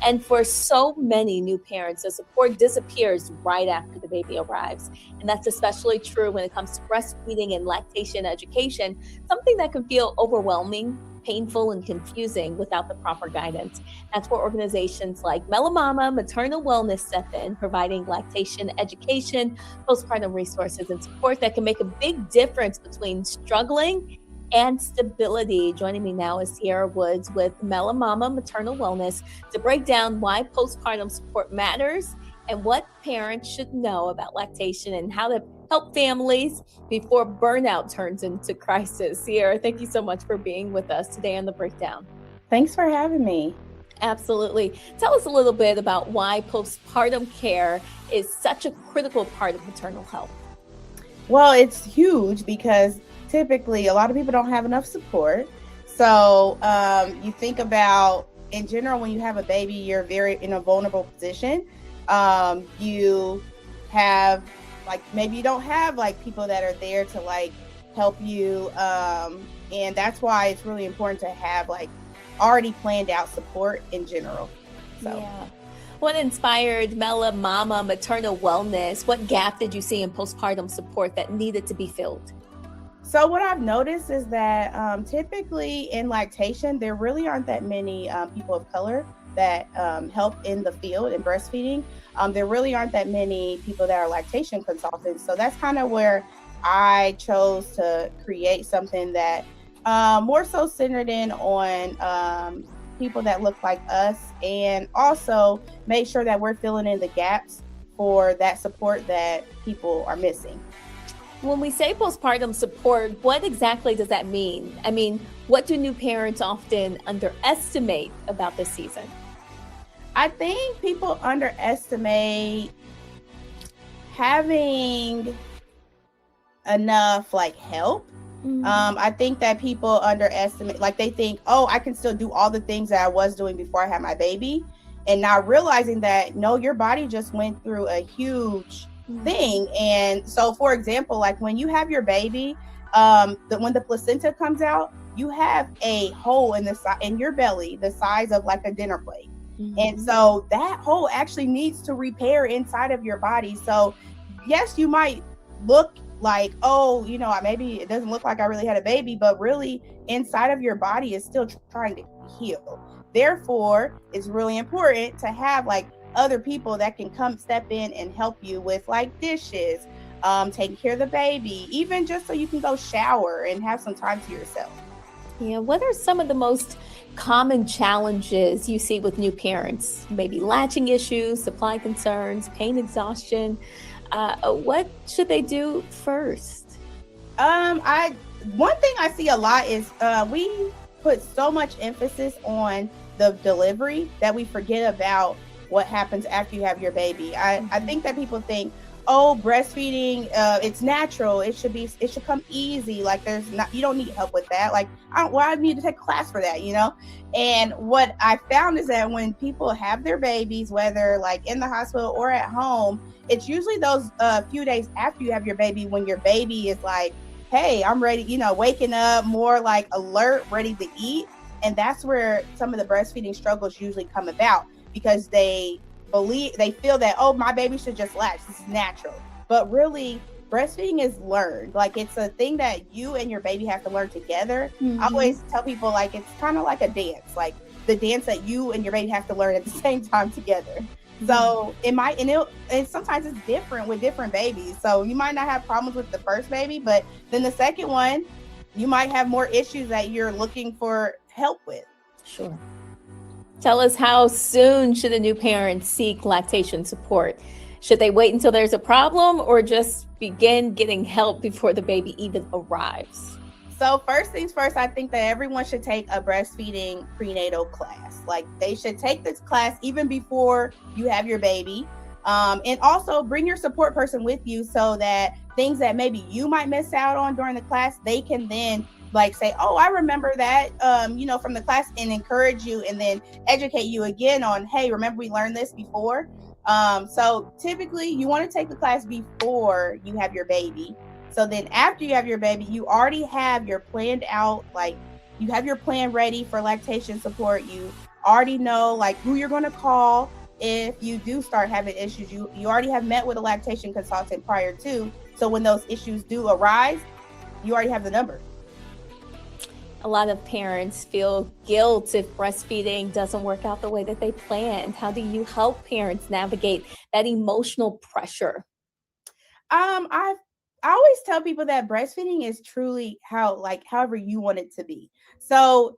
And for so many new parents, the support disappears right after the baby arrives. And that's especially true when it comes to breastfeeding and lactation education, something that can feel overwhelming, painful, and confusing without the proper guidance. That's where organizations like Mama Maternal Wellness step in, providing lactation education, postpartum resources, and support that can make a big difference between struggling and stability. Joining me now is Sierra Woods with Mama Maternal Wellness to break down why postpartum support matters and what parents should know about lactation and how to help families before burnout turns into crisis. Sierra, thank you so much for being with us today on The Breakdown. Thanks for having me. Absolutely. Tell us a little bit about why postpartum care is such a critical part of maternal health. Well, it's huge because typically a lot of people don't have enough support. So you think about, in general, when you have a baby, you're very in a vulnerable position. You have, like, maybe you don't have like people that are there to like help you. And that's why it's really important to have like already planned out support in general. So. Yeah. What inspired Mama Maternal Wellness? What gap did you see in postpartum support that needed to be filled? So what I've noticed is that typically in lactation, there really aren't that many people of color that help in the field in breastfeeding. There really aren't that many people that are lactation consultants. So that's kind of where I chose to create something that more so centered in on people that look like us, and also make sure that we're filling in the gaps for that support that people are missing. When we say postpartum support, what exactly does that mean? I mean, what do new parents often underestimate about this season? I think people underestimate having enough like help. I think that people underestimate, like they think, oh, I can still do all the things that I was doing before I had my baby, and not realizing that, no, your body just went through a huge thing. And so, for example, like when you have your baby, when the placenta comes out, you have a hole in your belly the size of like a dinner plate. And so that hole actually needs to repair inside of your body. So yes, you might look like, oh, you know, maybe it doesn't look like I really had a baby, but really inside of your body is still trying to heal. Therefore, it's really important to have like other people that can come step in and help you with like dishes, taking care of the baby, even just so you can go shower and have some time to yourself. Yeah, what are some of the most common challenges you see with new parents? Maybe latching issues, supply concerns, pain exhaustion. What should they do first? One thing I see a lot is we put so much emphasis on the delivery that we forget about what happens after you have your baby. I think that people think, oh, breastfeeding, it's natural. It should come easy. Like you don't need help with that. Like I need to take a class for that, you know? And what I found is that when people have their babies, whether like in the hospital or at home, it's usually those few days after you have your baby when your baby is like, hey, I'm ready, you know, waking up more like alert, ready to eat. And that's where some of the breastfeeding struggles usually come about, because they feel that, oh, my baby should just latch, this is natural. But really, breastfeeding is learned. Like it's a thing that you and your baby have to learn together. I always tell people like it's kind of like a dance, like the dance that you and your baby have to learn at the same time together. So it might, and sometimes it's different with different babies. So you might not have problems with the first baby, but then the second one, you might have more issues that you're looking for help with. Sure. Tell us, how soon should a new parent seek lactation support? Should they wait until there's a problem or just begin getting help before the baby even arrives? So first things first, I think that everyone should take a breastfeeding prenatal class. Like they should take this class even before you have your baby. And also bring your support person with you so that things that maybe you might miss out on during the class, they can then like say, oh, I remember that, from the class, and encourage you and then educate you again on, hey, remember we learned this before. So typically you want to take the class before you have your baby. So then after you have your baby, you already have your planned out, like you have your plan ready for lactation support. You already know like who you're going to call if you do start having issues. You already have met with a lactation consultant prior to. So when those issues do arise, you already have the number. A lot of parents feel guilt if breastfeeding doesn't work out the way that they planned. How do you help parents navigate that emotional pressure? I always tell people that breastfeeding is truly however you want it to be. So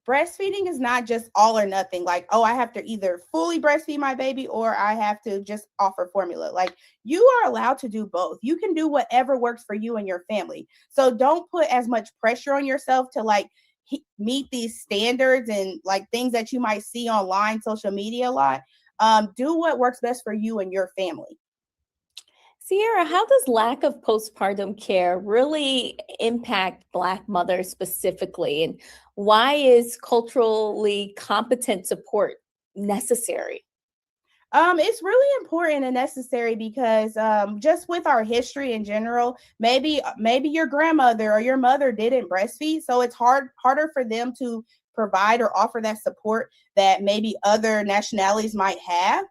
breastfeeding is not just all or nothing. Like, oh, I have to either fully breastfeed my baby or I have to just offer formula. Like you are allowed to do both. You can do whatever works for you and your family. So don't put as much pressure on yourself to like meet these standards and like things that you might see online, social media a lot. Do what works best for you and your family. Sierra, how does lack of postpartum care really impact Black mothers specifically? And why is culturally competent support necessary? It's really important and necessary because just with our history in general, maybe your grandmother or your mother didn't breastfeed, so it's harder for them to provide or offer that support that maybe other nationalities might have.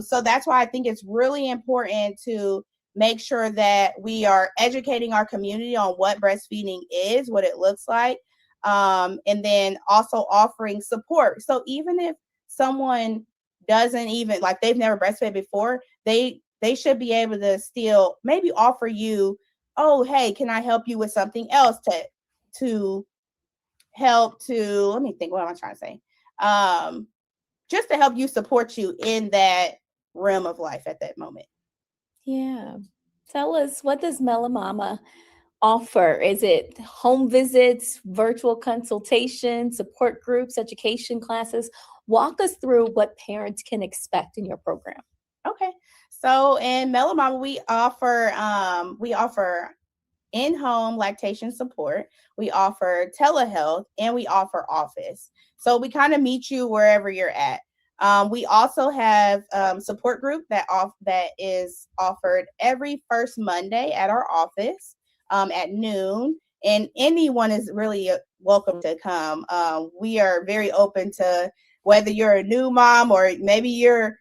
So that's why I think it's really important to make sure that we are educating our community on what breastfeeding is, what it looks like, and then also offering support. So even if someone doesn't even like they've never breastfed before, they should be able to still maybe offer you, oh, hey, can I help you with something else to help to, let me think, what am I trying to say? Just to help you, support you in that realm of life at that moment. Yeah. Tell us, what does Melamama offer? Is it home visits, virtual consultation, support groups, education classes? Walk us through what parents can expect in your program. Okay. So in Melamama, we offer in-home lactation support, we offer telehealth, and we offer office. So we kind of meet you wherever you're at. We also have support group that is offered every first Monday at our office at noon, and anyone is really welcome to come. We are very open to whether you're a new mom or maybe you're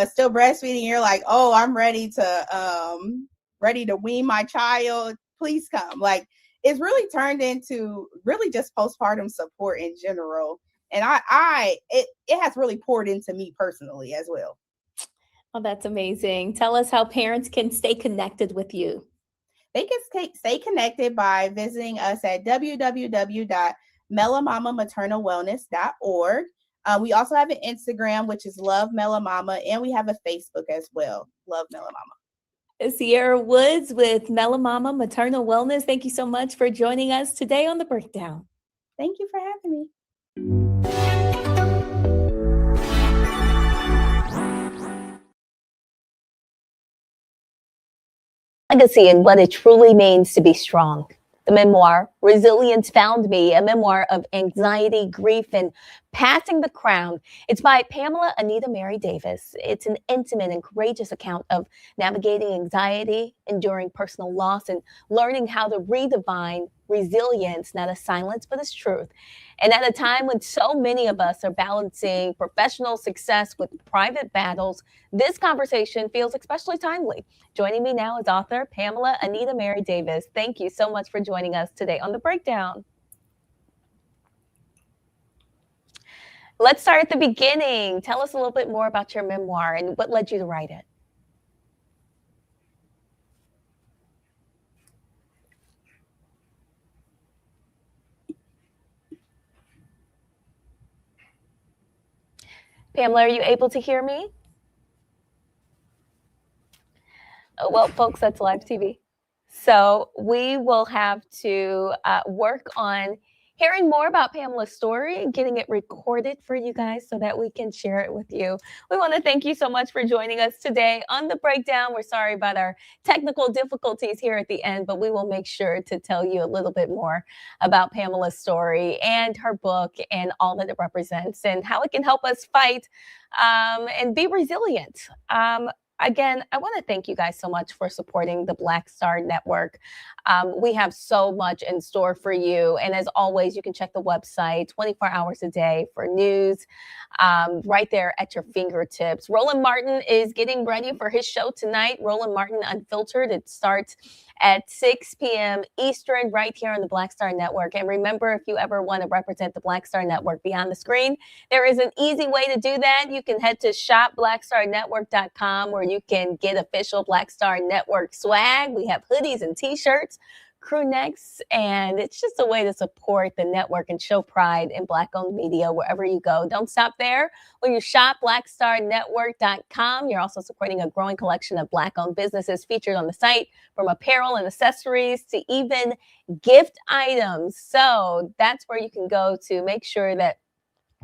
still breastfeeding. You're like, oh, I'm ready to wean my child. Please come. Like it's really turned into really just postpartum support in general. And it has really poured into me personally as well. Oh, that's amazing. Tell us how parents can stay connected with you. They can stay connected by visiting us at www.melamamamaternalwellness.org. We also have an Instagram, which is Love Melamama, and we have a Facebook as well, Love Melamama. Sierra Woods with Melamama Maternal Wellness. Thank you so much for joining us today on The Breakdown. Thank you for having me. Legacy and what it truly means to be strong. The memoir, Resilience Found Me, a memoir of anxiety, grief, and passing the crown. It's by Pamela Anita Mary Davis. It's an intimate and courageous account of navigating anxiety, enduring personal loss, and learning how to redefine resilience, not as silence, but as truth. And at a time when so many of us are balancing professional success with private battles, this conversation feels especially timely. Joining me now is author Pamela Anita Mary Davis. Thank you so much for joining us today on The Breakdown. Let's start at the beginning. Tell us a little bit more about your memoir and what led you to write it. Pamela, are you able to hear me? Oh, well, folks, that's live TV. So we will have to work on hearing more about Pamela's story and getting it recorded for you guys so that we can share it with you. We want to thank you so much for joining us today on The Breakdown. We're sorry about our technical difficulties here at the end, but we will make sure to tell you a little bit more about Pamela's story and her book and all that it represents and how it can help us fight and be resilient. Again, I want to thank you guys so much for supporting the Black Star Network. We have so much in store for you. And as always, you can check the website 24 hours a day for news right there at your fingertips. Roland Martin is getting ready for his show tonight, Roland Martin Unfiltered. It starts at 6 p.m. Eastern right here on the Black Star Network. And remember, if you ever want to represent the Black Star Network beyond the screen, there is an easy way to do that. You can head to shopblackstarnetwork.com where you can get official Black Star Network swag. We have hoodies and t-shirts, crew necks, and it's just a way to support the network and show pride in Black-owned media wherever you go. Don't stop there. When you shop blackstarnetwork.com, you're also supporting a growing collection of Black-owned businesses featured on the site, from apparel and accessories to even gift items. So that's where you can go to make sure that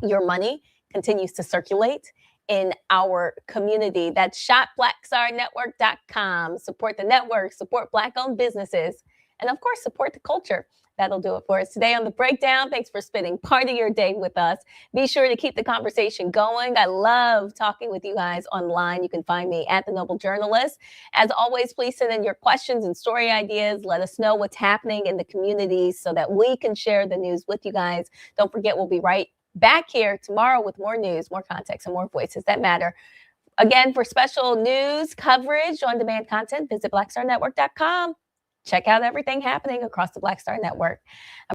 your money continues to circulate in our community. That's shopblackstarnetwork.com. Support the network, support Black-owned businesses, and of course, support the culture. That'll do it for us today on The Breakdown. Thanks for spending part of your day with us. Be sure to keep the conversation going. I love talking with you guys online. You can find me at The Noble Journalist. As always, please send in your questions and story ideas. Let us know what's happening in the communities so that we can share the news with you guys. Don't forget, we'll be right back here tomorrow with more news, more context, and more voices that matter. Again, for special news coverage, on-demand content, visit blackstarnetwork.com. Check out everything happening across the Black Star Network.